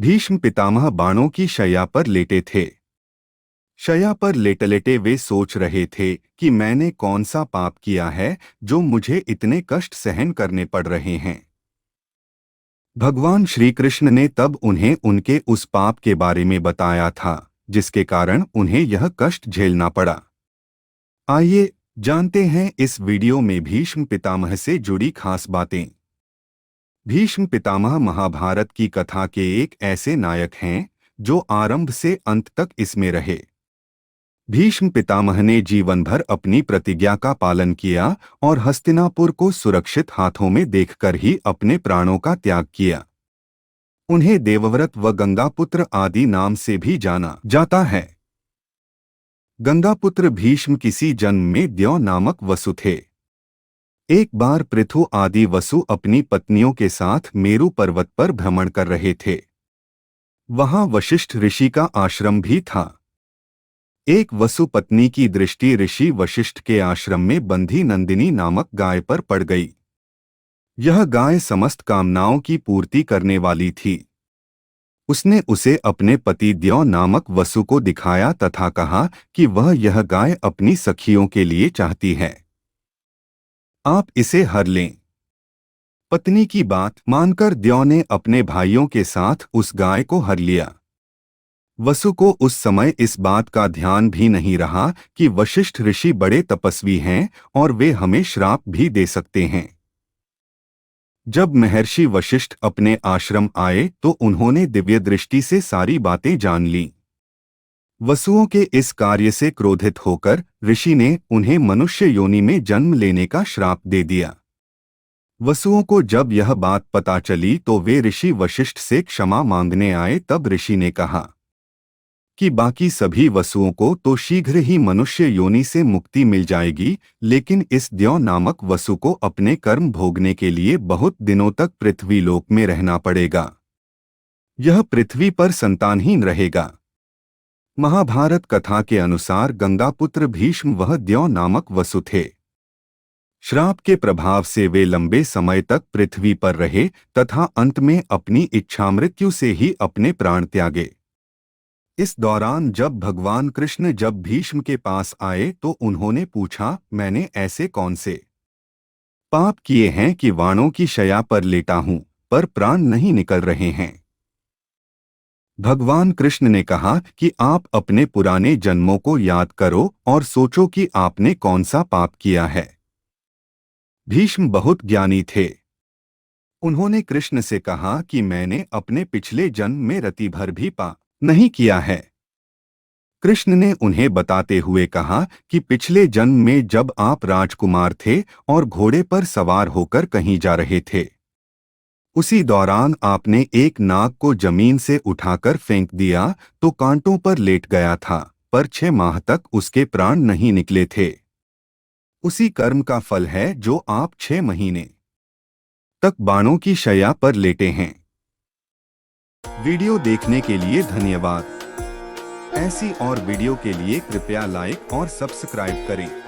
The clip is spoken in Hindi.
भीष्म पितामह बाणों की शैया पर लेटे थे। शैया पर लेटे लेटे वे सोच रहे थे कि मैंने कौन सा पाप किया है जो मुझे इतने कष्ट सहन करने पड़ रहे हैं। भगवान श्री कृष्ण ने तब उन्हें उनके उस पाप के बारे में बताया था जिसके कारण उन्हें यह कष्ट झेलना पड़ा। आइए जानते हैं इस वीडियो में भीष्म पितामह से जुड़ी खास बातें। भीष्म पितामह महाभारत की कथा के एक ऐसे नायक हैं जो आरंभ से अंत तक इसमें रहे। भीष्म पितामह ने जीवन भर अपनी प्रतिज्ञा का पालन किया और हस्तिनापुर को सुरक्षित हाथों में देखकर ही अपने प्राणों का त्याग किया। उन्हें देवव्रत व गंगापुत्र आदि नाम से भी जाना जाता है। गंगापुत्र भीष्म किसी जन्म में द्यौ नामक वसु थे। एक बार पृथु आदि वसु अपनी पत्नियों के साथ मेरु पर्वत पर भ्रमण कर रहे थे। वहां वशिष्ठ ऋषि का आश्रम भी था। एक वसु पत्नी की दृष्टि ऋषि वशिष्ठ के आश्रम में बंधी नंदिनी नामक गाय पर पड़ गई। यह गाय समस्त कामनाओं की पूर्ति करने वाली थी। उसने उसे अपने पति द्यौ नामक वसु को दिखाया तथा कहा कि वह यह गाय अपनी सखियों के लिए चाहती है, आप इसे हर लें। पत्नी की बात मानकर द्यौ ने अपने भाइयों के साथ उस गाय को हर लिया। वसु को उस समय इस बात का ध्यान भी नहीं रहा कि वशिष्ठ ऋषि बड़े तपस्वी हैं और वे हमें श्राप भी दे सकते हैं। जब महर्षि वशिष्ठ अपने आश्रम आए तो उन्होंने दिव्य दृष्टि से सारी बातें जान लीं। वसुओं के इस कार्य से क्रोधित होकर ऋषि ने उन्हें मनुष्य योनि में जन्म लेने का श्राप दे दिया। वसुओं को जब यह बात पता चली तो वे ऋषि वशिष्ठ से क्षमा मांगने आए। तब ऋषि ने कहा कि बाकी सभी वसुओं को तो शीघ्र ही मनुष्य योनि से मुक्ति मिल जाएगी, लेकिन इस द्यौ नामक वसु को अपने कर्म भोगने के लिए बहुत दिनों तक पृथ्वी लोक में रहना पड़ेगा। यह पृथ्वी पर संतानहीन रहेगा। महाभारत कथा के अनुसार गंगापुत्र भीष्म वह द्यौ नामक वसु थे। श्राप के प्रभाव से वे लंबे समय तक पृथ्वी पर रहे तथा अंत में अपनी इच्छामृत्यु से ही अपने प्राण त्यागे। इस दौरान जब भगवान कृष्ण जब भीष्म के पास आए तो उन्होंने पूछा, मैंने ऐसे कौन से पाप किए हैं कि वाणों की शैया पर लेटा हूं पर प्राण नहीं निकल रहे हैं। भगवान कृष्ण ने कहा कि आप अपने पुराने जन्मों को याद करो और सोचो कि आपने कौन सा पाप किया है। भीष्म बहुत ज्ञानी थे। उन्होंने कृष्ण से कहा कि मैंने अपने पिछले जन्म में रति भर भी पाप नहीं किया है। कृष्ण ने उन्हें बताते हुए कहा कि पिछले जन्म में जब आप राजकुमार थे और घोड़े पर सवार होकर कहीं जा रहे थे, उसी दौरान आपने एक नाग को जमीन से उठाकर फेंक दिया तो कांटों पर लेट गया था, पर 6 माह तक उसके प्राण नहीं निकले थे। उसी कर्म का फल है जो आप 6 महीने तक बाणों की शैया पर लेटे हैं। वीडियो देखने के लिए धन्यवाद। ऐसी और वीडियो के लिए कृपया लाइक और सब्सक्राइब करें।